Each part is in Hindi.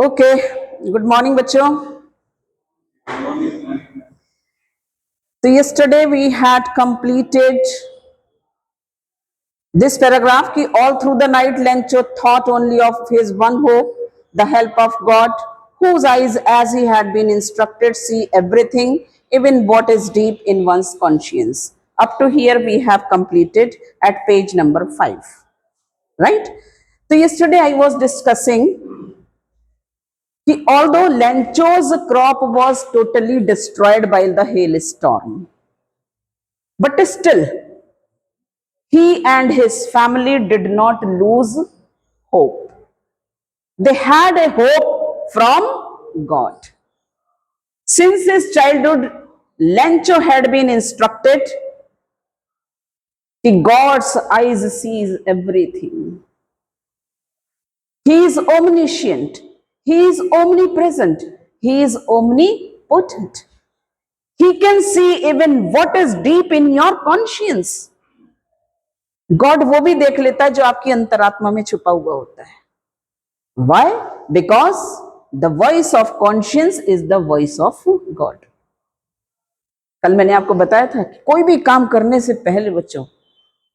ओके, गुड मॉर्निंग बच्चों। तो yesterday we had completed this paragraph ki all through the night Lencho thought only of his one hope, the help of God, whose eyes, as he had been instructed, see everything, even what is deep in one's conscience. Up to here we have completed at page number 5, right? So yesterday I was discussing although Lencho's crop was totally destroyed by the hailstorm, but still he and his family did not lose hope. They had a hope from God. Since his childhood, Lencho had been instructed that God's eyes sees everything. He is omniscient. He is omnipresent. He is omnipotent. He can see even what is deep in your conscience. God वो भी देख लेता है जो आपकी अंतरात्मा में छुपा हुआ होता है. Why? Because the voice of conscience is the voice of God. कल मैंने आपको बताया था कि कोई भी काम करने से पहले बच्चों,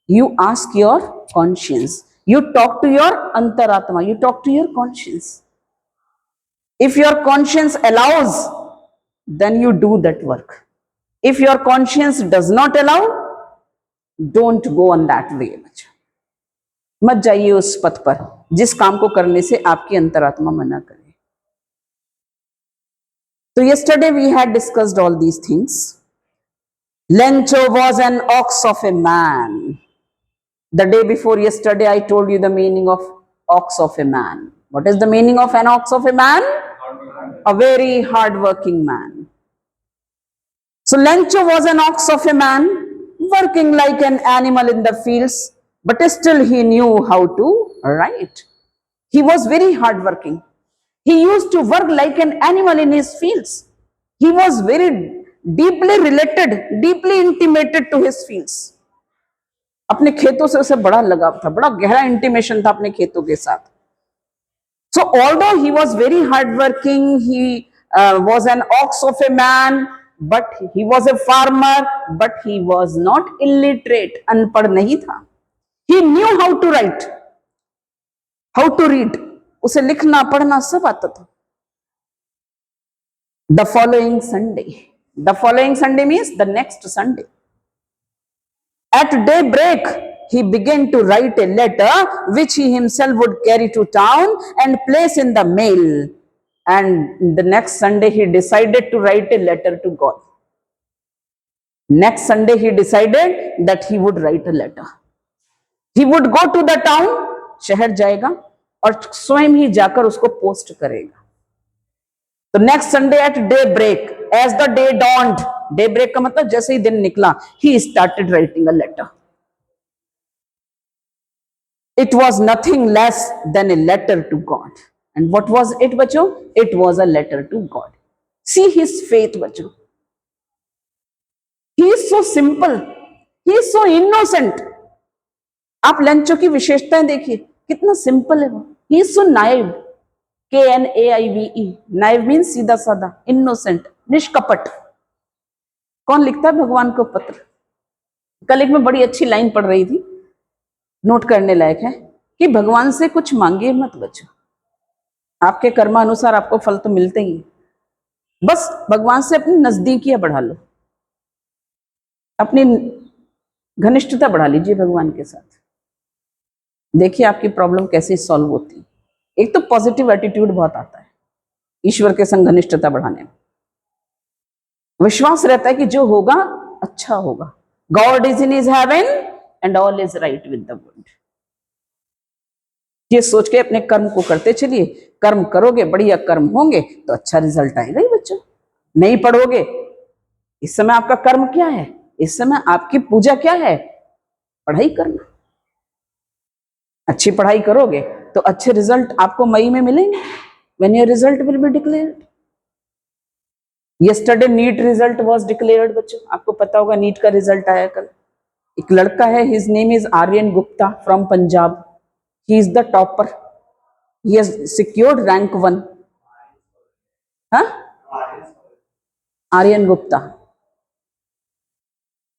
you ask your conscience, you talk to your अंतरात्मा, you talk to your conscience. If your conscience allows, then you do that work. If your conscience does not allow, don't go on that way. मत जाइए उस पथ पर जिस काम को करने से आपकी अंतरात्मा मना करे. तो yesterday we had discussed all these things. Lencho was an ox of a man. The day before yesterday I told you the meaning of ox of a man. What is the meaning of an ox of a man? A very hard working man. So Lencho was an ox of a man, working like an animal in the fields, but still he knew how to write. He was very hardworking. He used to work like an animal in his fields. He was very deeply related, deeply intimated to his fields. अपने खेतों से उसे बड़ा लगाव था, बड़ा गहरा इंटीमेशन था अपने खेतों के साथ. So although he was very hardworking, he was an ox of a man, but he was a farmer, but he was not illiterate. अनपढ़ नहीं था. He knew how to write, how to read. उसे लिखना पढ़ना सब आता था. The following Sunday means the next Sunday. At daybreak, he began to write a letter which he himself would carry to town and place in the mail. And the next Sunday, he decided to write a letter to God. Next Sunday, he decided that he would write a letter. He would go to the town, शहर जाएगा और स्वयं ही जाकर उसको पोस्ट करेगा. तो next Sunday at daybreak, as the day dawned, daybreak का मतलब जैसे ही दिन निकला, he started writing a letter. It was nothing less than a letter to God. And what was it, बच्चों? It was a letter to God. See his faith, बच्चों. He is so simple. He is so innocent. आप लेंचो की विशेषताएं देखिए, कितना सिंपल है वो. He is so naive. KNAIVE. Naive mean सीधा साधा, इनोसेंट, निष्कपट. कौन लिखता है भगवान को पत्र? कल एक में बड़ी अच्छी लाइन पढ़ रही थी, नोट करने लायक है, कि भगवान से कुछ मांगिए मत बच्चों, आपके कर्मानुसार आपको फल तो मिलते ही. बस भगवान से अपनी नजदीकियां बढ़ा लो, अपनी घनिष्ठता बढ़ा लीजिए भगवान के साथ. देखिए आपकी प्रॉब्लम कैसे सॉल्व होती है. एक तो पॉजिटिव एटीट्यूड बहुत आता है ईश्वर के संग घनिष्ठता बढ़ाने में. विश्वास रहता है कि जो होगा अच्छा होगा. God is in his heaven and all is right with the world. ये सोच के अपने कर्म को करते चलिए. कर्म करोगे, बढ़िया कर्म होंगे तो अच्छा रिजल्ट आएगा ही बच्चों. नहीं पढ़ोगे, इस समय आपका कर्म क्या है? इस समय आपकी पूजा क्या है? पढ़ाई करना. अच्छी पढ़ाई करोगे तो अच्छे रिजल्ट आपको मई में मिलेंगे. When your result will be declared. Yesterday NEET result was declared बच्चों. आपको पता होगा नीट का रिजल्ट आया कल. एक लड़का है, his name is Aryan Gupta from Punjab. He is the topper. He has secured rank 1. huh? Aryan Gupta.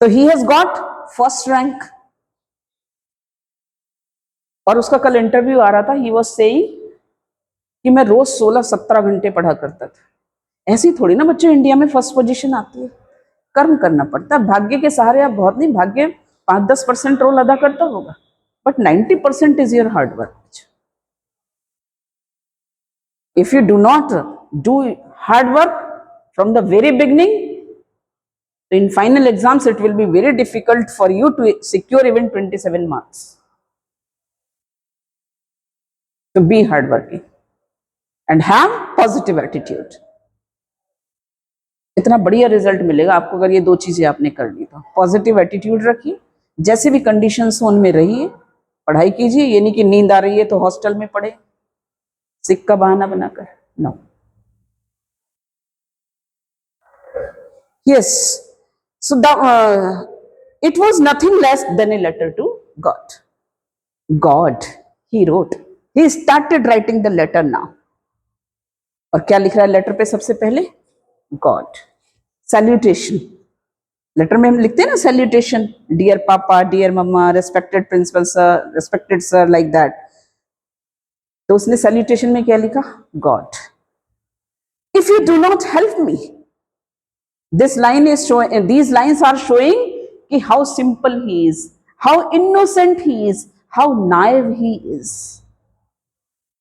So he has got first rank. और उसका कल इंटरव्यू आ रहा था, ही वाज सेइंग कि मैं रोज 16-17 घंटे पढ़ा करता था। ऐसी थोड़ी ना बच्चे इंडिया में फर्स्ट पोजीशन आती है, कर्म करना पड़ता है। भाग्य के सहारे आप बहुत नहीं, भाग्य 5-10% रोल अदा करता होगा, but 90% is your hard work. If you do not do hard work from the very beginning, in final exams it will be very difficult for you to secure even 27 marks. So be hardworking and have positive attitude. इतना बढ़िया रिजल्ट मिलेगा आपको अगर ये दो चीजें आपने कर ली तो। पॉजिटिव एटीट्यूड रखिए, जैसे भी कंडीशंस हो उनमें रहिए, पढ़ाई कीजिए। ये नहीं कि नींद आ रही है तो हॉस्टल में पढ़े सिक का बहाना बनाकर, no. Yes, so it was nothing less than a letter to God. God, he wrote, he started writing the letter now. और क्या लिख रहा है लेटर पे सबसे पहले? God. Salutation. लेटर में हम लिखते हैं ना salutation, dear papa, dear mamma, respected principal sir, respected sir, like that. तो उसने सैल्यूटेशन में क्या लिखा? God. If you do not help me, this line is showing, these lines are showing कि how simple he is, how innocent he is, how naive he is.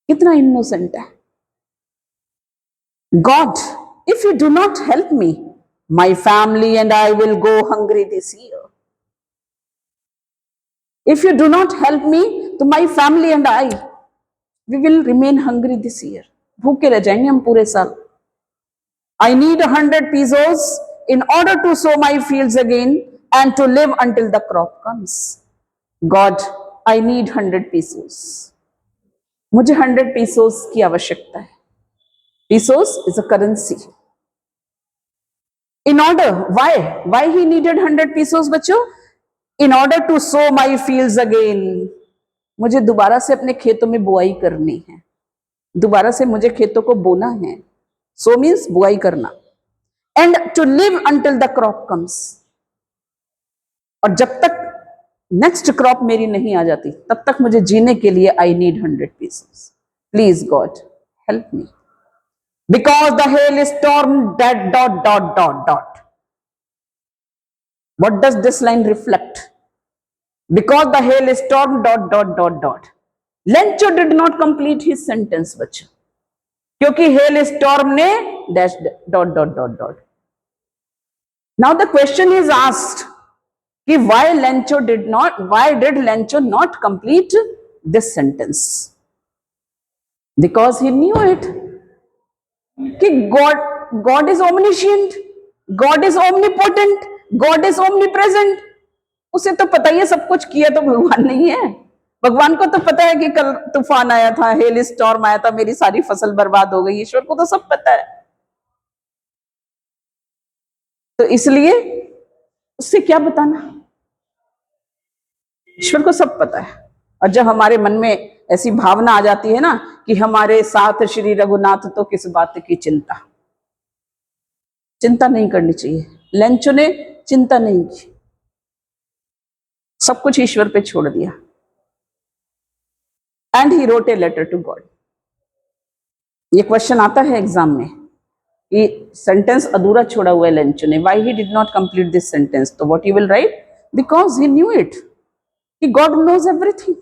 कितना इनोसेंट है। God, if you do not help me, my family and I will go hungry this year. If you do not help me, तो my family and I, we will remain hungry this year. भूखे रह जाएंगे हम पूरे साल। I need 100 pesos in order to sow my fields again and to live until the crop comes. God, I need 100 pesos. मुझे 100 pesos की आवश्यकता है। Pesos is a currency. In order, why he needed 100 pesos बच्चों? In order to sow my fields again. मुझे दोबारा से अपने खेतों में बुआई करनी है, दोबारा से मुझे खेतों को बोना है। So means बुआई करना। And to live until the crop comes. और जब तक नेक्स्ट क्रॉप मेरी नहीं आ जाती तब तक मुझे जीने के लिए I need 100 pesos. Please God, help me. Because the hailstorm that ... What does this line reflect? Because the hailstorm ... Lencho did not complete his sentence बच्चों, क्योंकि hailstorm ने ... Now the question is asked कि why did Lencho not complete this sentence? Because he knew it. कि God is omniscient, God is omnipotent, God is omnipresent. उसे तो पता ही है सब कुछ किया तो भगवान नहीं है। भगवान को तो पता है कि कल तूफान आया था, हेल स्टॉर्म आया था, मेरी सारी फसल बर्बाद हो गई। ईश्वर को तो सब पता है, तो इसलिए उससे क्या बताना, ईश्वर को सब पता है। और जब हमारे मन में ऐसी भावना आ जाती है ना कि हमारे साथ श्री रघुनाथ, तो किस बात की चिंता। चिंता नहीं करनी चाहिए। लेंचो ने चिंता नहीं की, सब कुछ ईश्वर पे छोड़ दिया। And he wrote a letter to God. ये क्वेश्चन आता है एग्जाम में, ये सेंटेंस अधूरा छोड़ा हुआ है लेंचो ने, why he did not complete this sentence. तो what he will write, because he knew it कि God knows everything,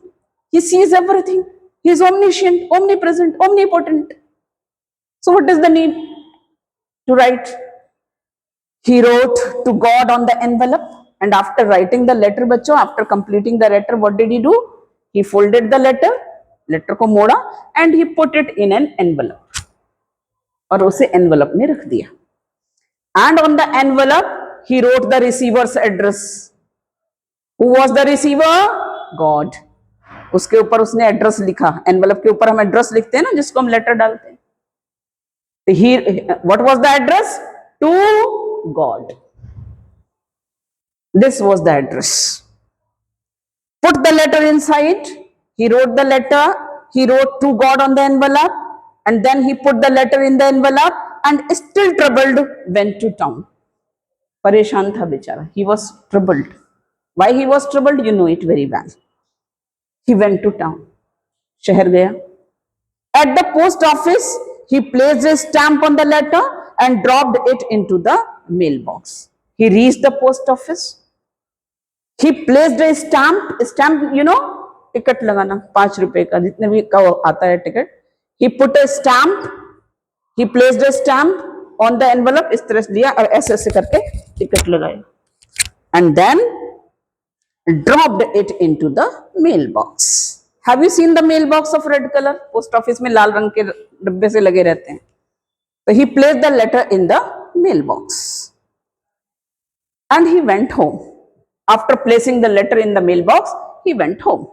he sees everything, he is omniscient, omnipresent, omnipotent. So what is the need to write? He wrote to God on the envelope, and after writing the letter बच्चों, after completing the letter, what did he do? He folded the letter, letter को मोड़ा, and he put it in an envelope, और उसे envelope में रख दिया। And on the envelope he wrote the receiver's address. Who was the receiver? God. उसके ऊपर उसने एड्रेस लिखा। एनवेलप के ऊपर हम एड्रेस लिखते हैं ना, जिसको हम लेटर डालते हैं। What was the address? To God. This was the address. Put the letter inside, he wrote the letter, he wrote to God on the envelope, and then he put the letter in the envelope and still troubled went to town. परेशान था बेचारा. He was troubled. Why he was troubled? You know it very well. He went to town. शहर गया. At the post office, he placed a stamp on the letter and dropped it into the mailbox. He reached the post office. He placed a stamp, you know, ticket लगाना 5 रुपए का, जितने भी का आता है ticket. He put a stamp. He placed a stamp on the envelope. इस तरह से लिया और ऐसे ऐसे करके टिकट लगाया. And then dropped it into the mailbox. Have you seen the mailbox of red color? Post office में लाल रंग के डब्बे से लगे रहते हैं. So he placed the letter in the mailbox. And he went home. After placing the letter in the mailbox, he went home.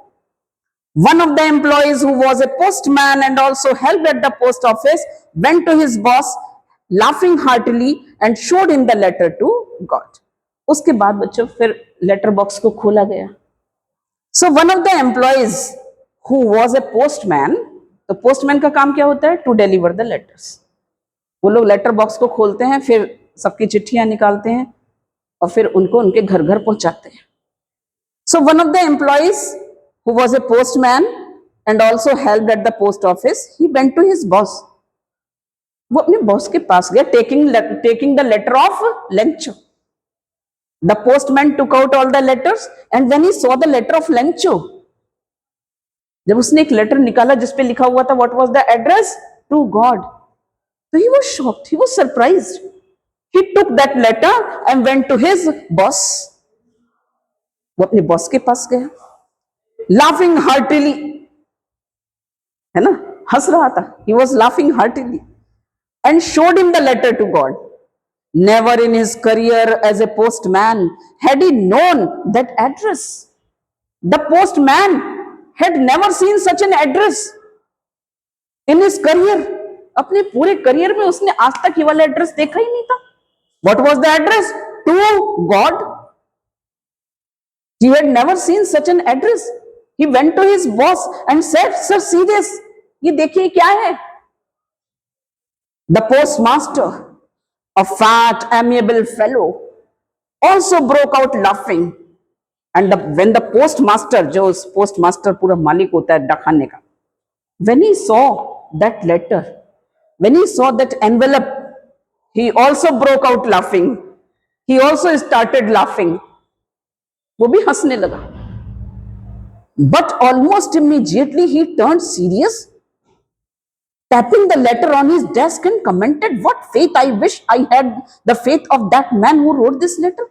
One of the employees, who was a postman and also helped at the post office, went to his boss, laughing heartily, and showed him the letter to God. उसके बाद बच्चों फिर लेटर बॉक्स को खोला गया. So one of the employees who was a postman, तो पोस्टमैन का काम क्या होता है? To deliver the letters. वो लोग लेटर बॉक्स को खोलते हैं, फिर सबकी चिट्ठियां निकालते हैं और फिर उनको उनके घर घर पहुंचाते हैं. So one of the employees who was a postman and also helped at the post office, he went to his boss. वो अपने बॉस के पास गया, taking the letter of Lencho. The postman took out all the letters and when he saw the letter of Lencho, जब उसने एक लेटर निकाला जिसपे लिखा हुआ था what was the address to God, so he was shocked, he was surprised. He took that letter and went to his boss. वो अपने बॉस के पास गया, laughing heartily, है ना, हंस रहा था. He was laughing heartily and showed him the letter to God. Never in his career as a postman had he known that address. The postman had never seen such an address in his career. अपने पूरे करियर में उसने आज तक ये वाला एड्रेस देखा ही नहीं था. What was the address? To God. He had never seen such an address. He went to his boss and said, "Sir, see this. ये देखिए क्या है?" The postmaster, a fat, amiable fellow, also broke out laughing. And when the postmaster, जो postmaster पूरा मालिक होता है डाकखाने का, when he saw that letter, when he saw that envelope, he also broke out laughing. He also started laughing. वो भी हंसने लगा. But almost immediately he turned serious, tapping the letter on his desk and commented, "What faith! I wish I had the faith of that man who wrote this letter."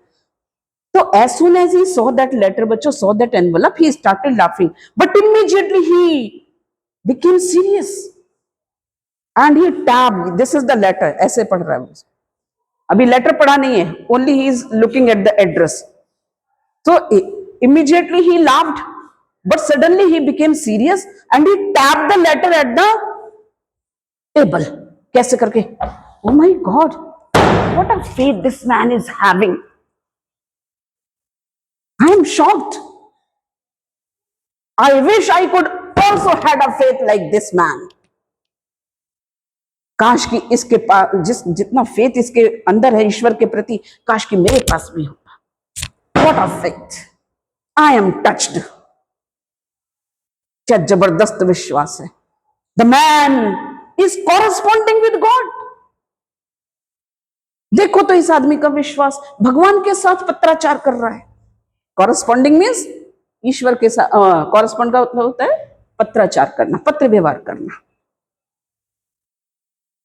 So as soon as he saw that letter, बच्चों, saw that envelope, he started laughing. But immediately he became serious and he tapped. This is the letter. ऐसे पढ़ रहा है. अभी लेटर पढ़ा नहीं है. Only he is looking at the address. So immediately he laughed, but suddenly he became serious and he tapped the letter at the table. कैसे करके? Oh my God! What a faith this man is having! I am shocked. I wish I could also had a faith like this man. काश कि इसके पास जितना फेथ इसके अंदर है ईश्वर के प्रति, काश कि मेरे पास भी होता. What a faith! I am touched. क्या जबरदस्त विश्वास है. The man is corresponding with God. देखो तो इस आदमी का विश्वास भगवान के साथ पत्राचार कर रहा है. कॉरेस्पॉन्डिंग मीन्स ईश्वर के साथ, कॉरेस्पॉन्ड का मतलब होता है पत्राचार करना, पत्र व्यवहार करना.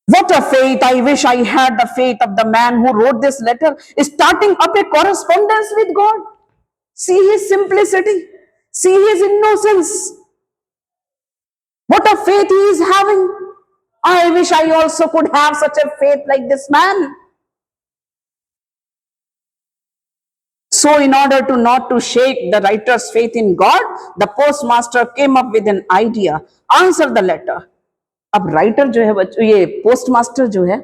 What a faith! I wish I had the faith of the man who wrote this letter, starting up a correspondence with God. See his simplicity, see his innocence. What a faith he is having. I wish I also could have such a faith like this man. So in order to not to shake the writer's faith in God, the postmaster came up with an idea. Answer the letter. अब राइटर जो है बच्चों, ये पोस्टमास्टर जो है,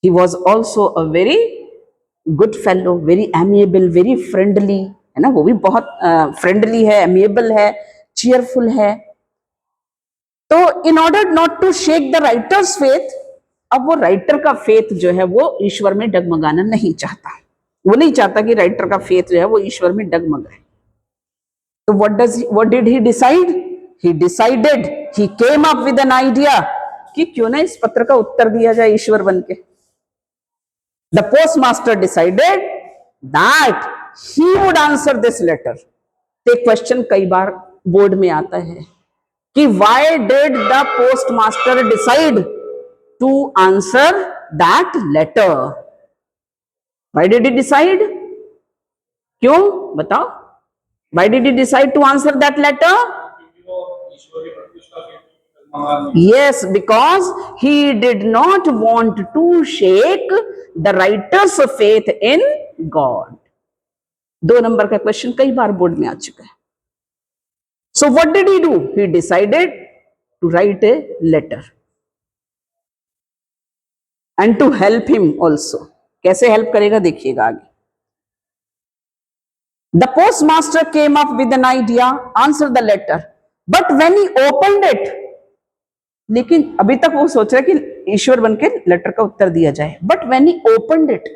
he was also a very good fellow, very amiable, very friendly, है ना, वो भी बहुत फ्रेंडली है, अमिएबल है, cheerful है. तो in order not to shake the writer's faith, अब वो राइटर का फेथ जो है वो ईश्वर में डगमगाना नहीं चाहता, वो नहीं चाहता कि राइटर का फेथ जो है वो ईश्वर में डगमगाए। तो what did he decide? He decided, he came up with an idea कि क्यों ना इस पत्र का उत्तर दिया जाए ईश्वर बन के। The postmaster decided that he would answer this letter. तो क्वेश्चन कई बार बोर्ड में आता है कि why did the postmaster decide to answer that letter? Why did he decide? क्यों बताओ? Why did he decide to answer that letter? Yes, because he did not want to shake the writer's faith in God. 2 number का क्वेश्चन कई बार बोर्ड में आ चुका है. So what did he do? He decided to write a letter and to help him also. कैसे हेल्प करेगा देखिएगा आगे. The postmaster came up with an idea, answered the letter, but when he opened it, लेकिन अभी तक वो सोच रहा है कि ईश्वर बनके लेटर का उत्तर दिया जाए. But when he opened it,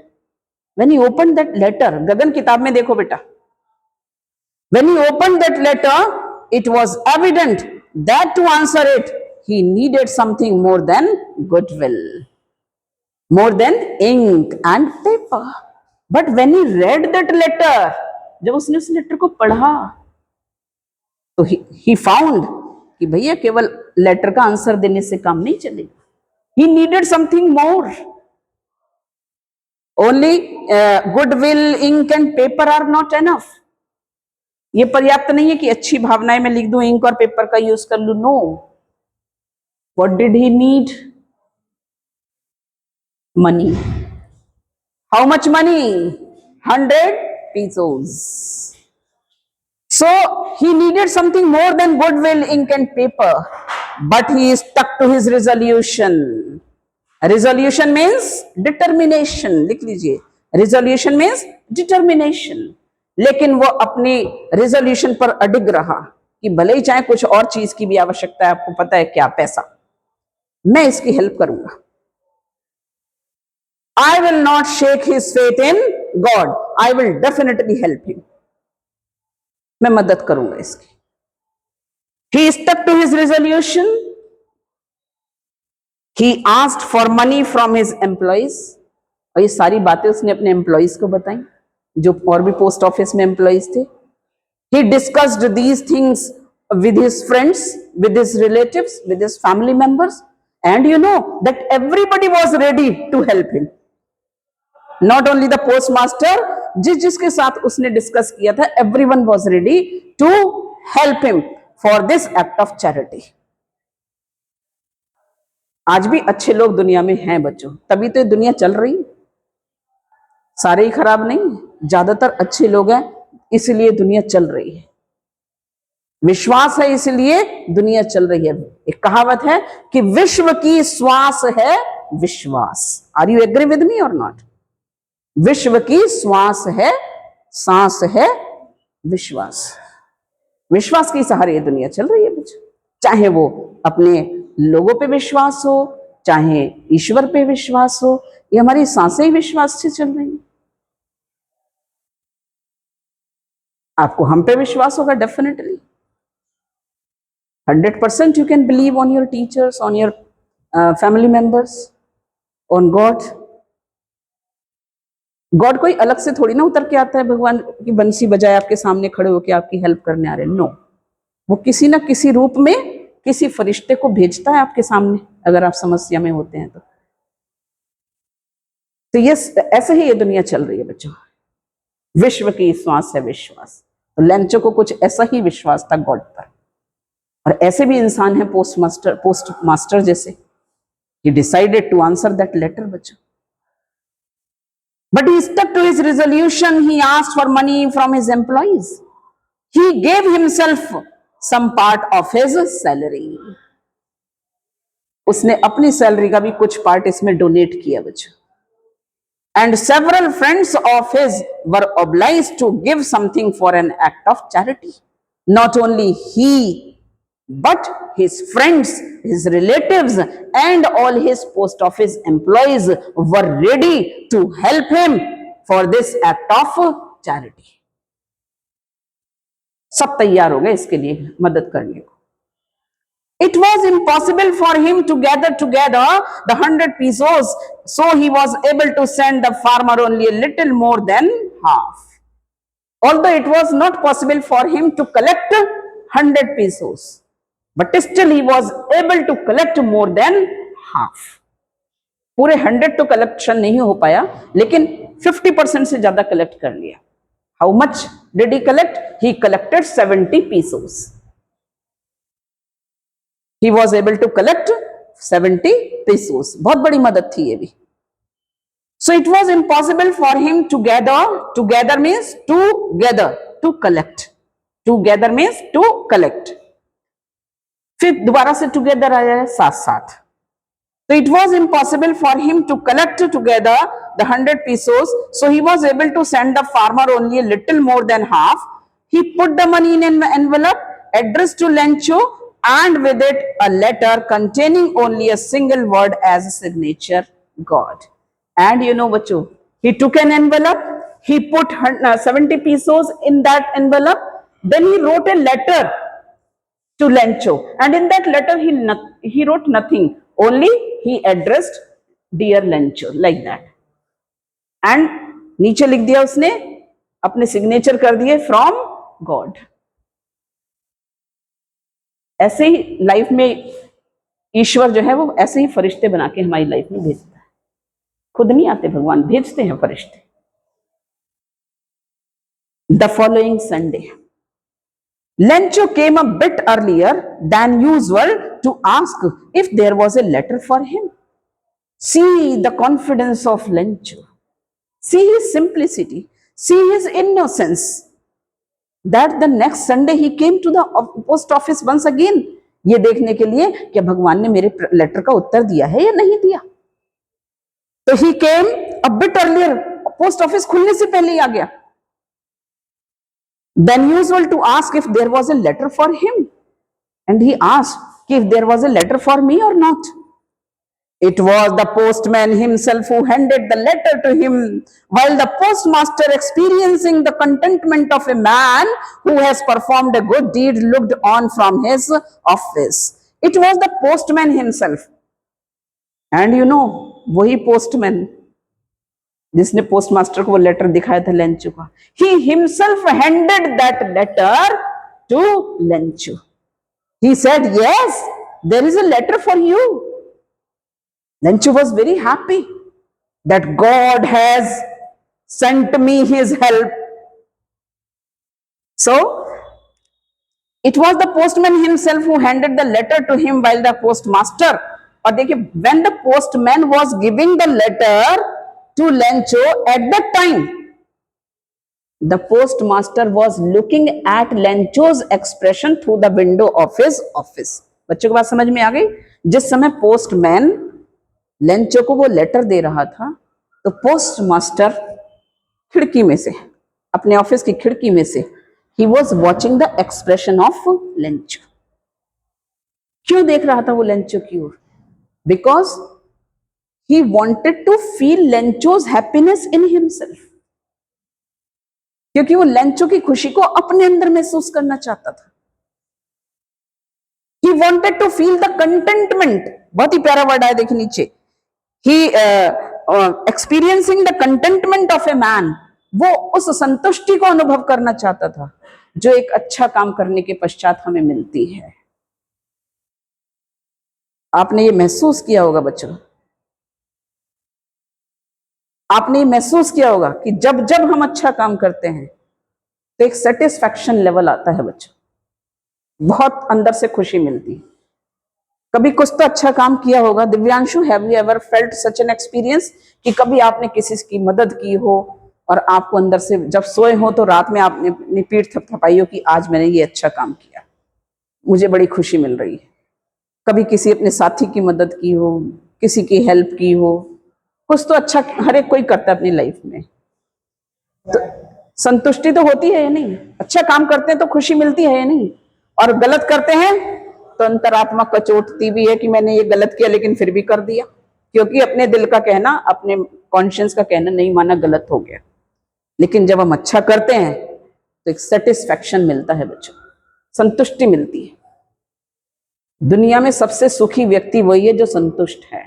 when he opened that letter, गगन किताब में देखो बेटा, when he opened that letter, it was evident that to answer it, he needed something more than goodwill, more than ink and paper. But when he read that letter, जब उसने उस लेटर को पढ़ा तो he found कि भैया केवल लेटर का आंसर देने से काम नहीं चलेगा. He needed something more. Only goodwill, ink and paper are not enough. ये पर्याप्त नहीं है कि अच्छी भावनाएं में लिख दूं, इंक और पेपर का यूज कर लूं. No. What did he need? Money. How much money? 100 pesos. So he needed something more than goodwill, ink and paper, but he stuck to his resolution. Resolution means determination. लिख लीजिए. Resolution means determination. लेकिन वो अपनी resolution पर अडिग रहा कि भले ही चाहे कुछ और चीज की भी आवश्यकता है, आपको पता है क्या, पैसा, मैं इसकी हेल्प करूंगा. I will not shake his faith in God. I will definitely help him. मैं मदद करूंगा इसकी. He stuck to his resolution. He asked for money from his employees. और ये सारी बातें उसने अपने एम्प्लॉइज को बताई जो और भी पोस्ट ऑफिस में एम्प्लॉइज थे. He discussed these things with his friends, with his relatives, with his family members, and you know that everybody was ready to help him. Not only the postmaster, जिसके साथ उसने डिस्कस किया था, everyone was ready to help him for this act of charity. आज भी अच्छे लोग दुनिया में हैं बच्चों, तभी तो ये दुनिया चल रही है. सारे ही खराब नहीं, ज्यादातर अच्छे लोग हैं, इसलिए दुनिया चल रही है. विश्वास है इसलिए दुनिया चल रही है. एक कहावत है कि विश्व की श्वास है विश्वास. Are you agree with me or not? विश्व की श्वास है, सांस है विश्वास. विश्वास के सहारे ये दुनिया चल रही है बच्चों. चाहे वो अपने लोगों पे विश्वास हो, चाहे ईश्वर पे विश्वास हो, ये हमारी सांसें ही विश्वास से चल रही हैं. आपको हम पे विश्वास होगा definitely. 100% you can believe on your teachers, on your family members, on God. God कोई अलग से थोड़ी ना उतर के आता है भगवान की बंसी बजाए आपके सामने खड़े होकर आपकी हेल्प करने आ रहे. नो, वो किसी ना किसी रूप में किसी फरिश्ते को भेजता है आपके सामने अगर आप समस्या में होते हैं तो ये ऐसे ही ये दुनिया चल रही है बच्चों. विश्व की श्वास है विश्वास. तो लेंचो को कुछ ऐसा ही विश्वास था गॉड पर. और ऐसे भी इंसान है पोस्टमास्टर जैसे. He decided to answer that letter बच्चों. But he stuck to his resolution. He asked for money from his employees. He gave himself some part of his salary. उसने अपनी सैलरी का भी कुछ पार्ट इसमें डोनेट किया बच्चों. And several friends of his were obliged to give something for an act of charity. Not only he but his friends, his relatives, and all his post office employees were ready to help him for this act of charity. सब तैयार हो गए इसके लिए मदद करने को. It was impossible for him to gather together the 100 pesos, so he was able to send the farmer only a little more than half. Although it was not possible for him to collect 100 pesos, but still he was able to collect more than half. पूरे 100 तो कलेक्शन नहीं हो पाया, लेकिन 50% से ज्यादा कलेक्ट कर लिया. How much did he collect? He collected 70 pesos. He was able to collect 70 pesos. बहुत बड़ी मदद थी ये भी. So it was impossible for him to gather. Together means together, to collect. Together means to collect. फिर दोबारा से together आया है साथ साथ. So it was impossible for him to collect together the 100 pesos. So he was able to send the farmer only a little more than half. He put the money in an envelope addressed to Lencho, and with it a letter containing only a single word as a signature, God. And you know bacho, he took an envelope, he put 70 pesos in that envelope, then he wrote a letter to Lencho, and in that letter he wrote nothing, only he addressed dear Lencho, like that. And नीचे लिख दिया उसने, अपने सिग्नेचर कर दिए फ्रॉम गॉड. ऐसे ही लाइफ में ईश्वर जो है वो ऐसे ही फरिश्ते बना के हमारी लाइफ में भेजता है. खुद नहीं आते भगवान, भेजते हैं फरिश्ते. The following Sunday Lencho came a bit earlier than usual to ask if there was a letter for him. See the confidence of Lencho. See his simplicity. See his innocence. That the next Sunday he came to the post office once again. ये देखने के लिए कि भगवान ने मेरे लेटर का उत्तर दिया है या नहीं दिया. तो he came a bit earlier. Post office खुलने से पहले ही आ गया. Than usual to ask if there was a letter for him. And he asked if there was a letter for me or not. It was the postman himself who handed the letter to him, while the postmaster, experiencing the contentment of a man who has performed a good deed, looked on from his office. It was the postman himself. And you know, वही postman जिसने पोस्टमास्टर को वो लेटर दिखाया था लेंचो का, he himself handed that letter to Lencho. He said, yes, there is a letter for you. Lencho was very happy that God has sent me his help. So it was the postman himself who handed the letter to him, while the postmaster, और देखिए, when the postman was giving the letter to Lencho, at that time the postmaster was looking at Lencho's expression through the window of his office. बच्चों को बात समझ में आ गई? जिस समय पोस्टमैन लेंचो को वो लेटर दे रहा था, तो पोस्टमास्टर खिड़की में से, अपने ऑफिस की खिड़की में से, he was watching the expression of Lencho. क्यों देख रहा था वो लेंचो की ओर? Because he wanted to feel Lencho's happiness in himself. क्योंकि वो लेंचो की खुशी को अपने अंदर महसूस करना चाहता था. He wanted to feel the contentment. बहुत ही प्यारा वर्ड आया देखिए नीचे. He experiencing the contentment of a man. वो उस संतुष्टि को अनुभव करना चाहता था जो एक अच्छा काम करने के पश्चात हमें मिलती है. आपने ये महसूस किया होगा बच्चों, आपने महसूस किया होगा कि जब जब हम अच्छा काम करते हैं तो एक सेटिस्फैक्शन लेवल आता है बच्चों, बहुत अंदर से खुशी मिलती है. कभी कुछ तो अच्छा काम किया होगा. Divyanshu, have you ever felt such an experience कि कभी आपने किसी की मदद की हो और आपको अंदर से, जब सोए हो तो रात में आपने अपनी पीठ थपथपाई हो कि आज मैंने ये अच्छा काम किया, मुझे बड़ी खुशी मिल रही है. कभी किसी अपने साथी की मदद की हो, किसी की हेल्प की हो, कुछ तो अच्छा हर एक कोई करता है अपनी लाइफ में, तो संतुष्टि तो होती है या नहीं? अच्छा काम करते हैं तो खुशी मिलती है या नहीं? और गलत करते हैं तो अंतरात्मा कचोटती भी है कि मैंने ये गलत किया लेकिन फिर भी कर दिया, क्योंकि अपने दिल का कहना, अपने कॉन्शियस का कहना नहीं माना, गलत हो गया। लेकिन जब हम अच्छा करते हैं तो एक सेटिस्फैक्शन मिलता है बच्चों, संतुष्टि मिलती है। दुनिया में सबसे सुखी व्यक्ति वही है जो संतुष्ट है।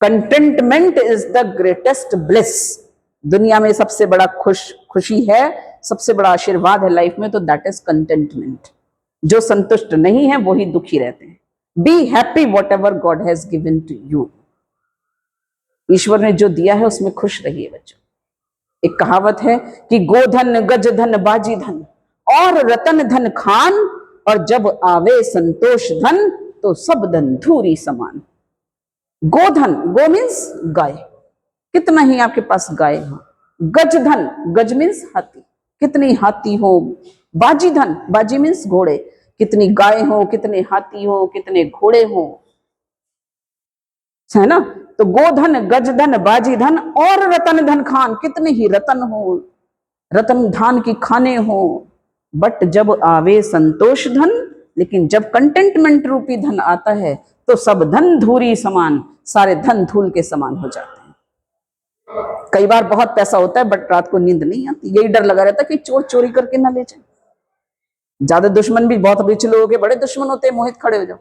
Contentment is the greatest bliss. दुनिया में सबसे बड़ा खुशी है, सबसे बड़ा आशीर्वाद है लाइफ में, तो दैट इज कंटेंटमेंट। जो संतुष्ट नहीं है वही दुखी रहते हैं। Be happy whatever God has given to you. ईश्वर ने जो दिया है उसमें खुश रहिए बच्चों। एक कहावत है कि गोधन गज धन बाजी धन और रतन धन खान, और जब आवे संतोष धन तो सब धन धूरी समान। गोधन, गो मीन्स गाय, कितना ही आपके पास गाय हो। गज धन, गज मीन्स हाथी, कितनी हाथी हो। बाजी धन, बाजी मीन्स घोड़े, कितनी गाय हो, कितने हाथी हो, कितने घोड़े हो, है ना। तो गोधन गज धन बाजी धन और रतन धन खान, कितने ही रतन हो, रतन धान की खाने हो। बट जब आवे संतोष धन, लेकिन जब कंटेंटमेंट रूपी धन आता है तो सब धन धूरी समान, सारे धन धूल के समान हो जाते हैं। कई बार बहुत पैसा होता है बट रात को नींद नहीं आती, यही डर लगा रहता है कि चोर चोरी करके ना ले जाए। ज्यादा दुश्मन भी, बहुत रिच लोगों के बड़े दुश्मन होते हैं, मोहित खड़े हो जाओ।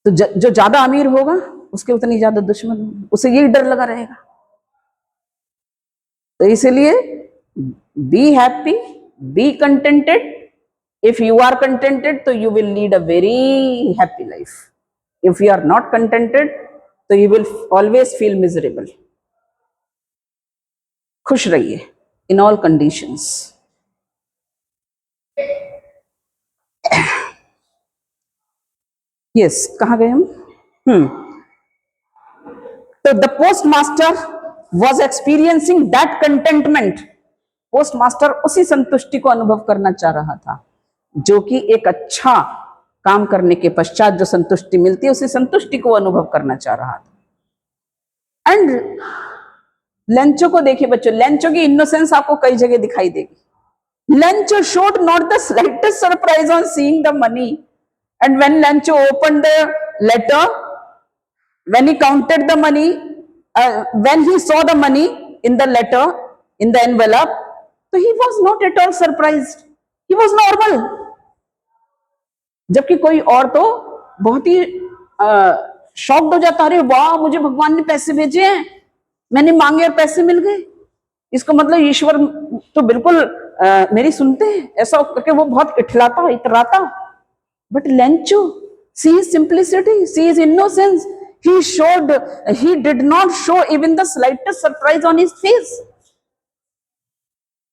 तो जो ज्यादा अमीर होगा उसके उतनी ज्यादा दुश्मन होंगे, उसे यही डर लगा रहेगा। तो इसलिए be happy, be contented. If you are contented तो you will lead a very happy life. If you are not contented तो you will always feel miserable. खुश रहिए इन ऑल कंडीशंस। यस, कहां गए हम? तो the postmaster was experiencing that contentment. Postmaster उसी संतुष्टि को अनुभव करना चाह रहा था, जो कि एक अच्छा काम करने के पश्चात जो संतुष्टि मिलती है, उसी संतुष्टि को अनुभव करना चाह रहा था। एंड लेंचो को देखिए बच्चों, लेंचो की इनोसेंस आपको कई जगह दिखाई देगी। Lencho showed not the slightest surprise on seeing the money, and when Lencho opened the letter, when he counted the money, when he saw the money in the letter, in the envelope, so he was not at all surprised. He was normal. जबकि कोई और तो बहुत ही शॉक्ड हो जाता, अरे वाह मुझे भगवान ने पैसे भेजे हैं, मैंने मांगे और पैसे मिल गए, इसका मतलब ईश्वर तो बिल्कुल मेरी सुनते हैं, ऐसा करके वो बहुत इठलाता इतराता। But Lencho, see his simplicity, see his innocence, he did not show even the slightest surprise on his face.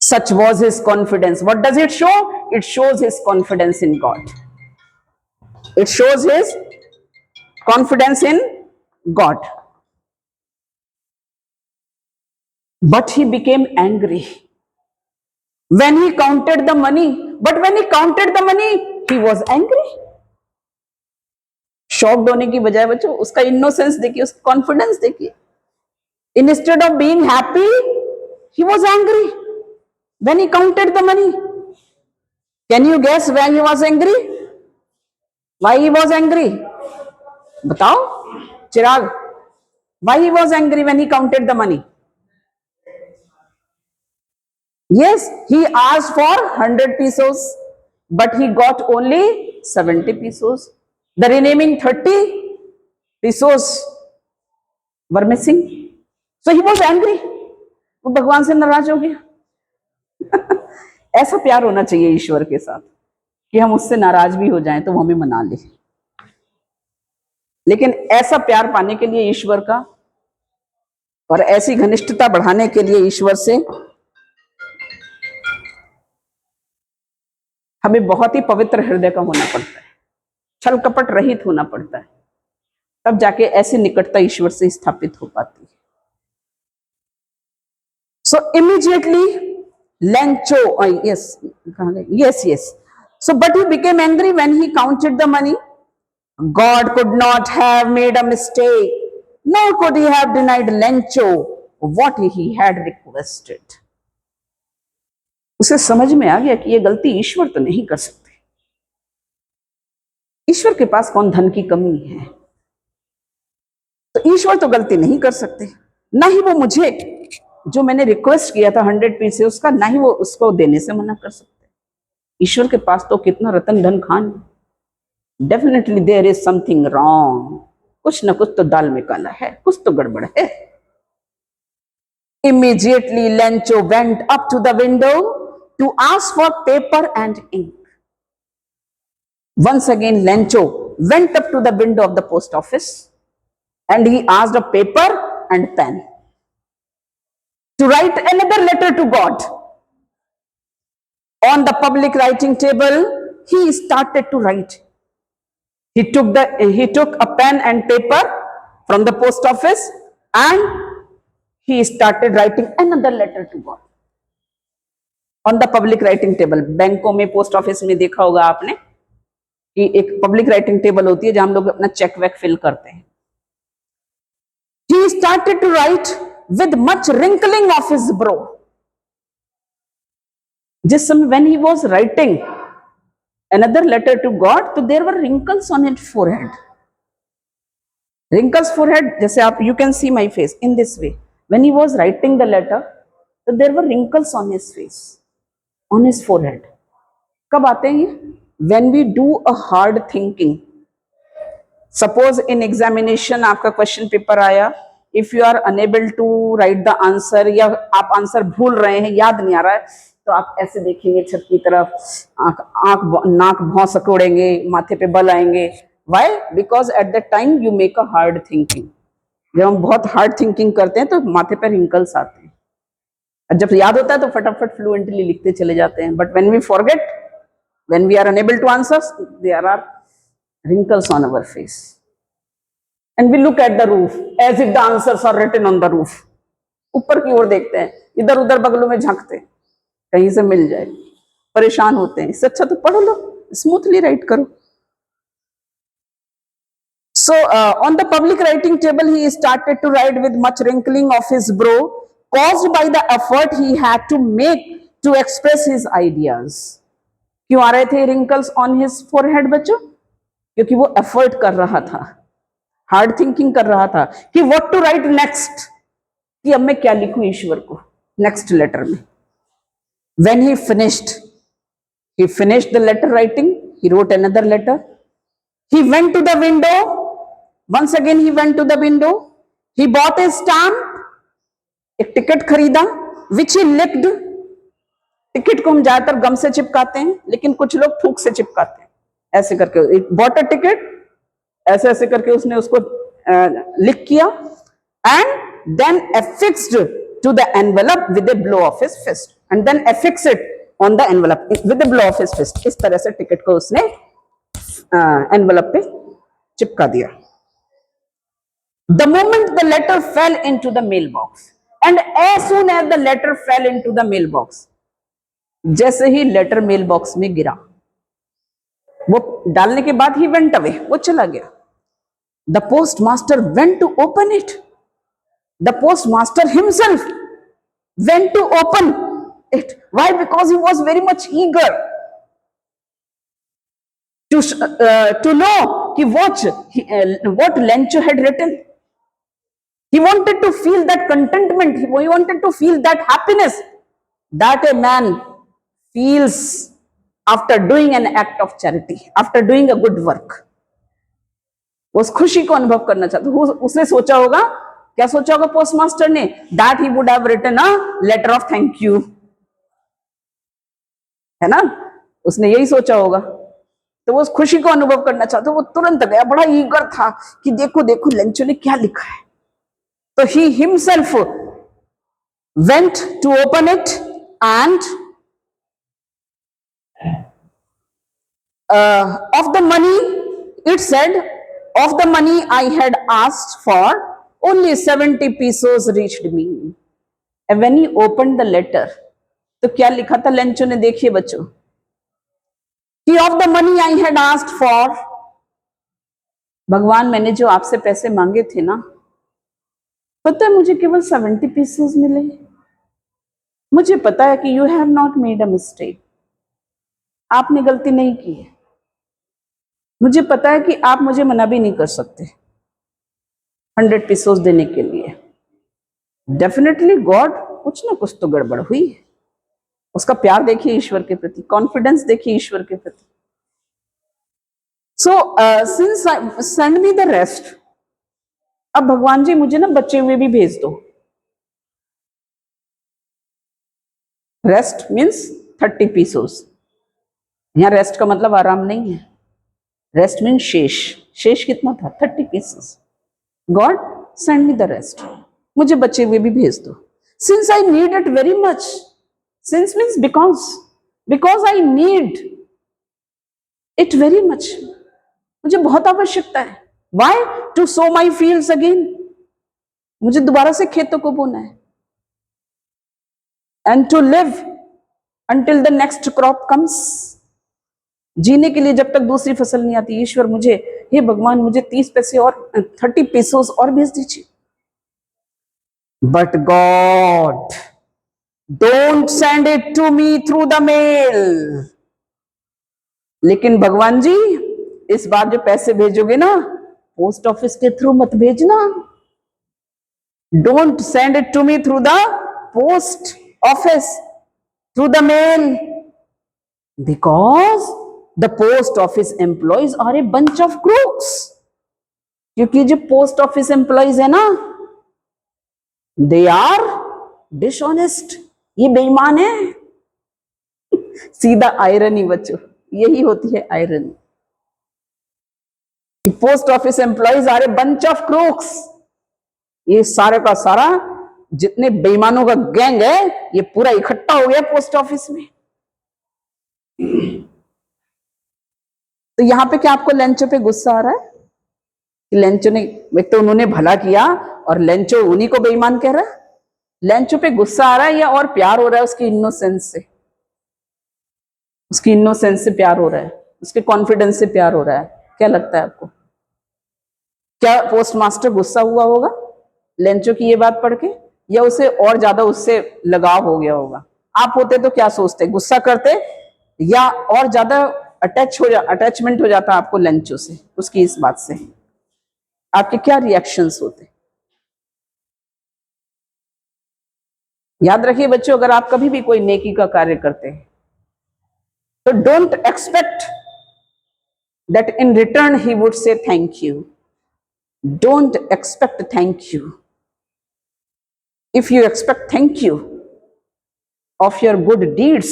Such was his confidence. What does it show? It shows his confidence in God. It shows his confidence in God. But he became angry when he counted the money. But when he counted the money, he was angry. Shocked होने की बजाय बच्चों उसका इनोसेंस देखिए, उसका कॉन्फिडेंस देखिए। Instead of being happy, he was angry when he counted the money. Can you guess why he was angry? Why he was angry? बताओ चिराग, why he was angry when he counted the money? Yes, he asked for 100 pesos, but he got only 70 pesos. The remaining 30 pesos were missing. So he was angry. वो भगवान से नाराज हो गया। ऐसा प्यार होना चाहिए ईश्वर के साथ कि हम उससे नाराज भी हो जाएं तो वो हमें मना ले। लेकिन ऐसा प्यार पाने के लिए ईश्वर का, और ऐसी घनिष्ठता बढ़ाने के लिए ईश्वर से हमें बहुत ही पवित्र हृदय का होना पड़ता है, छल कपट रहित होना पड़ता है, तब जाके ऐसी निकटता ईश्वर से स्थापित हो पाती है। सो immediately Lencho, yes. So but he became angry when he counted the money. God could not have made a mistake, nor could he have denied Lencho what he had requested. उसे समझ में आ गया कि ये गलती ईश्वर तो नहीं कर सकते, ईश्वर के पास कौन धन की कमी है, तो ईश्वर तो गलती नहीं कर सकते, ना ही वो मुझे जो मैंने रिक्वेस्ट किया था 100 पीस उसका, ना ही वो उसको देने से मना कर सकते। ईश्वर के पास तो कितना रतन धन खान, definitely there is something wrong, कुछ ना कुछ तो दाल में काला है, कुछ तो गड़बड़ है। Immediately Lencho went up to the window to ask for paper and ink. Once again Lencho went up to the window of the post office and he asked a paper and pen to write another letter to God. On the public writing table, he started to write. He took a pen and paper from the post office and he started writing another letter to God. On the public writing table, बैंकों में, पोस्ट ऑफिस में देखा होगा आपने कि एक पब्लिक राइटिंग टेबल होती है जहां हम लोग अपना चेक वेक फिल करते हैं. He started to write with much wrinkling of his brow. जिस समय when he was writing another letter to God, तो there were wrinkles on his forehead. Wrinkles forehead, जैसे आप you can see my face in this way. When he was writing the letter, so there were wrinkles on his face, on his forehead. कब आते हैं ये? When we do a hard thinking. Suppose in examination आपका क्वेश्चन पेपर आया, if you are unable to write the answer या आप आंसर भूल रहे हैं, याद नहीं आ रहा है, तो आप ऐसे देखेंगे छत की तरफ, आंख नाक भौं सकोड़ेंगे, माथे पे बल आएंगे. Why? Because at that time you make a hard thinking. जब हम बहुत हार्ड थिंकिंग करते हैं तो माथे पर रिंकल्स आते हैं, और जब याद होता है तो फटाफट फ्लुएंटली लिखते चले जाते हैं. But when we forget, when we are unable to answer, there are wrinkles on our face and we look at the roof as if the answers are written on the roof. ऊपर की ओर देखते हैं, इधर उधर बगलों में झांकते हैं कहीं से मिल जाए, परेशान होते हैं. इससे अच्छा तो पढ़ लो, स्मूथली राइट करो. So on the public writing table he started to write with much wrinkling of his brow caused by the effort he had to make to express his ideas. क्यों आ रहे थे wrinkles on his forehead बच्चों? क्योंकि वो एफर्ट कर रहा था, हार्ड थिंकिंग कर रहा था कि व्हाट टू राइट नेक्स्ट, कि अब मैं क्या लिखूं ईश्वर को नेक्स्ट लेटर में. When he finished the letter writing, he wrote another letter. He went to the window, once again he went to the window. He bought a stamp, एक टिकट खरीदा, विच ही लिक्ड. टिकट को हम ज्यादातर गम से चिपकाते हैं, लेकिन कुछ लोग थूक से चिपकाते हैं. ऐसे करके बॉट अ टिकट, ऐसे ऐसे करके उसने उसको लिख किया. And then affixed to the envelope with a blow of his fist, and then affix it on the envelope with a blow of his fist. इस तरह से टिकट को उसने एनवेलप पे चिपका दिया. The moment the letter fell into the mailbox, and as soon as the letter fell into the mailbox, जैसे ही लेटर मेल बॉक्स में गिरा, वो डालने के बाद ही वेंट अवे, वो चला गया. The postmaster went to open it. The postmaster himself went to open it. Why? Because he was very much eager to know कि what Lencho had written. He wanted to feel that contentment. He wanted to feel that happiness that a man feels after doing an act of charity, after doing a good work. उस खुशी को अनुभव करना चाहता. उसने सोचा होगा, क्या सोचा होगा पोस्ट मास्टर ने? That he would have written a letter of thank you, है ना? उसने यही सोचा होगा. तो वो उस खुशी को अनुभव करना चाहता. वो तुरंत गया, बड़ा ईगर था कि देखो देखो लेंचो ने क्या लिखा है. तो he himself went to open it and of the money, it said, of the money I had asked for, only 70 pesos reached me. And when he opened the letter, तो क्या लिखा था लेंचो ने? देखिए बच्चों, कि of the money I had asked for, भगवान मैंने जो आपसे पैसे मांगे थे ना, पता है मुझे केवल 70 pesos मिले. मुझे पता है कि you have not made a mistake, आपने गलती नहीं की है। मुझे पता है कि आप मुझे मना भी नहीं कर सकते 100 pesos देने के लिए। डेफिनेटली गॉड कुछ ना कुछ तो गड़बड़ हुई है। उसका प्यार देखिए ईश्वर के प्रति, कॉन्फिडेंस देखिए ईश्वर के प्रति। So since send me the rest, अब भगवान जी मुझे ना बचे हुए भी भेज दो। Rest means 30 pesos। यहाँ रेस्ट का मतलब आराम नहीं है, रेस्ट मीन्स शेष। शेष कितना था? 30 pieces। God send me the rest, मुझे बचे हुए भी भेज दो। Since I need it very much, since means because I need it very much, मुझे बहुत आवश्यकता है। Why? To sow my fields again, मुझे दोबारा से खेतों को बोना है। And to live until the next crop comes, जीने के लिए जब तक दूसरी फसल नहीं आती। ईश्वर मुझे, हे भगवान मुझे 30 पैसे और 30 pesos और भेज दीजिए। But God don't send it to me through the mail. लेकिन भगवान जी इस बार जो पैसे भेजोगे ना, पोस्ट ऑफिस के थ्रू मत भेजना। Don't send it to me through the post office, through the mail, because the post office employees are a bunch of crooks. क्योंकि जो पोस्ट ऑफिस एम्प्लॉयज है ना, दे आर डिसऑनेस्ट, ये बेईमान है। सीधा आयरनी बच्चों, यही होती है irony. Post office employees are a bunch of crooks, ये सारे का सारा जितने बेईमानों का गैंग है ये पूरा इकट्ठा हो गया पोस्ट ऑफिस में। तो यहां पे क्या आपको लेंचो पे गुस्सा आ रहा है कि लेंचो ने, एक तो उन्होंने भला किया और लेंचो उन्हीं को बेईमान कह रहा है? लेंचो पे गुस्सा आ रहा है या और प्यार हो रहा है उसकी इनोसेंस से? उसकी इनोसेंस से प्यार हो रहा है, उसके कॉन्फिडेंस से प्यार हो रहा है। क्या लगता है आपको? क्या पोस्ट मास्टर गुस्सा हुआ होगा लेंचो की ये बात पढ़ के, या उसे और ज्यादा उससे लगाव हो गया होगा? आप होते तो क्या सोचते? गुस्सा करते या और ज्यादा अटैचमेंट हो जाता आपको लेंचो से, उसकी इस बात से? आपके क्या रिएक्शंस होते? याद रखिए बच्चों, अगर आप कभी भी कोई नेकी का कार्य करते हैं तो don't expect that in return he would say thank you. Don't expect thank you. If you expect thank you of your good deeds,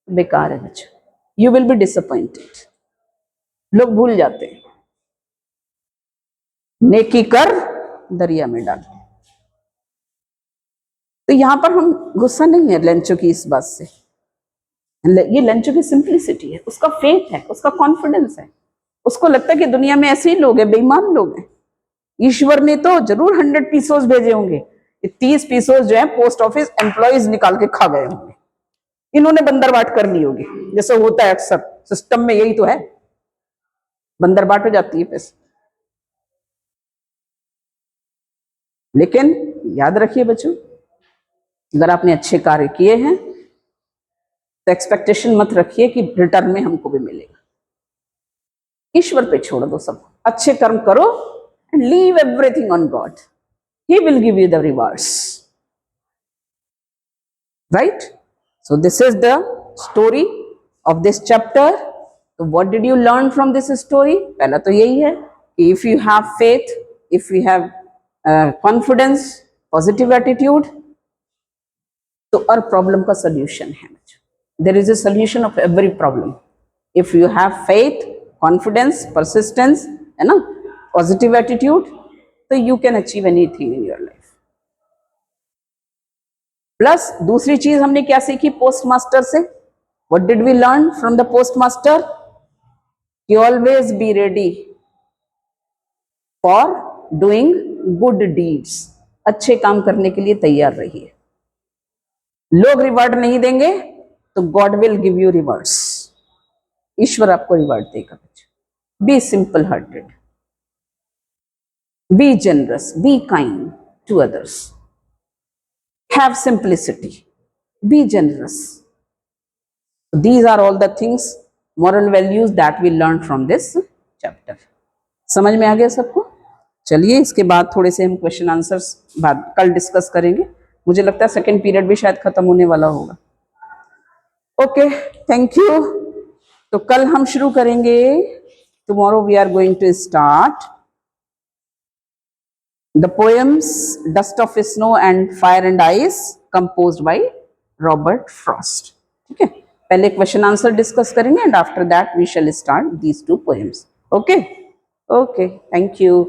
बेकार है बच्चों, यू विल बी डिसअपॉइंटेड। लोग भूल जाते हैं, नेकी कर दरिया में डाल। तो यहां पर हम गुस्सा नहीं है लेंचो की इस बात से, ये लेंचो की सिंप्लिसिटी है, उसका फेथ है, उसका कॉन्फिडेंस है। उसको लगता है कि दुनिया में ऐसे ही लोग हैं, बेईमान लोग हैं। ईश्वर ने तो जरूर 100 pesos भेजे होंगे, ये 30 pesos जो है पोस्ट ऑफिस एम्प्लॉयज निकाल के खा गए होंगे, इन्होंने बंदरबाट कर ली होगी, जैसे होता है अक्सर सिस्टम में, यही तो है, बंदरबाट हो जाती है पैसे। लेकिन याद रखिए बच्चों, अगर आपने अच्छे कार्य किए हैं तो एक्सपेक्टेशन मत रखिए कि रिटर्न में हमको भी मिलेगा। ईश्वर पे छोड़ दो सब, अच्छे कर्म करो and leave everything on God, he will give you the rewards. Right? So this is the story of this chapter. तो what did you learn from this story? पहला तो यही है कि if you have faith, if you have confidence, positive attitude, तो हर प्रॉब्लम का सोल्यूशन है। There is a solution of every problem if you have faith, confidence, persistence, है ना, पॉजिटिव एटीट्यूड, तो you can achieve anything in your life. Plus दूसरी चीज हमने क्या सीखी पोस्ट मास्टर से? What did we learn from the postmaster? You always be ready for doing good deeds, अच्छे काम करने के लिए तैयार रहिए। लोग रिवार्ड नहीं देंगे तो God will give you rewards, ईश्वर आपको रिवार्ड देगा। Be simple hearted, be generous, be kind to others, have simplicity, be generous. These are all the things, moral values that we learned from this chapter. समझ में आ गया सबको? चलिए इसके बाद थोड़े से हम क्वेश्चन आंसर्स बाद कल डिस्कस करेंगे. मुझे लगता है सेकेंड पीरियड भी शायद खत्म होने वाला होगा. Okay, thank you. तो कल हम शुरू करेंगे. Tomorrow we are going to start the poems dust of snow and fire and ice composed by Robert Frost. ठीक है, पहले क्वेश्चन आंसर डिस्कस करेंगे and after that we shall start these two poems. Okay, okay, thank you.